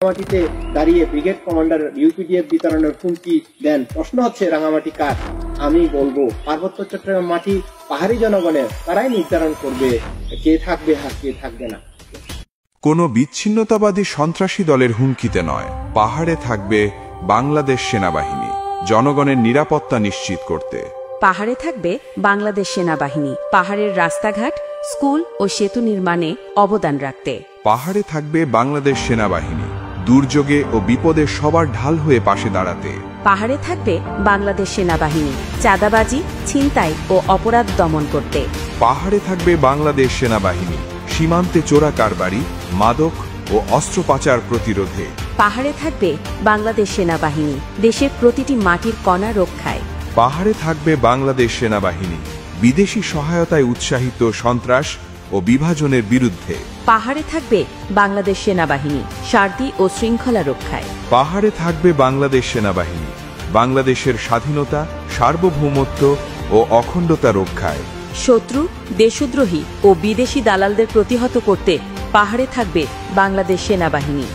রাঙামাটিতে দাঁড়িয়ে brigade commander UPDF বিতরণের হুমকি দেন। প্রশ্ন হচ্ছে রাঙামাটি কার? আমি বলবো পার্বত্য চট্টগ্রাম মাটি পাহাড়ি জনগণের, তারাই নির্ধারণ করবে কে থাকবে আর কে থাকবে না। কোনো বিচ্ছিন্নতাবাদী সন্ত্রাসী দলের হুমকিতে নয়, পাহাড়ে থাকবে বাংলাদেশ সেনাবাহিনী জনগণের নিরাপত্তা নিশ্চিত করতে। পাহাড়ে থাকবে বাংলাদেশ সেনাবাহিনী পাহাড়ের রাস্তাঘাট, স্কুল ও সেতু নির্মাণে অবদান রাখতে। পাহাড়ে থাকবে বাংলাদেশ সেনাবাহিনী দুর্যোগে ও বিপদে সবার ঢাল হয়ে পাশে দাঁড়াতে। পাহাড়ে থাকবে বাংলাদেশ সেনাবাহিনী চাঁদাবাজি, ছিনতাই ও অপরাধ দমন করতে। পাহাড়ে থাকবে বাংলাদেশ সেনাবাহিনী সীমান্তে চোরা কারবারি, মাদক ও অস্ত্র পাচার প্রতিরোধে। পাহাড়ে থাকবে বাংলাদেশ সেনাবাহিনী দেশের প্রতিটি মাটির কণা রক্ষায়। পাহাড়ে থাকবে বাংলাদেশ সেনাবাহিনী বিদেশি সহায়তায় উৎসাহিত সন্ত্রাস ও বিভাজনের বিরুদ্ধে। পাহাড়ে থাকবে বাংলাদেশ সেনাবাহিনী শান্তি ও শৃঙ্খলা রক্ষায়। পাহাড়ে থাকবে বাংলাদেশ সেনাবাহিনী বাংলাদেশের স্বাধীনতা, সার্বভৌমত্ব ও অখণ্ডতা রক্ষায়। শত্রু, দেশদ্রোহী ও বিদেশি দালালদের প্রতিহত করতে পাহাড়ে থাকবে বাংলাদেশ সেনাবাহিনী।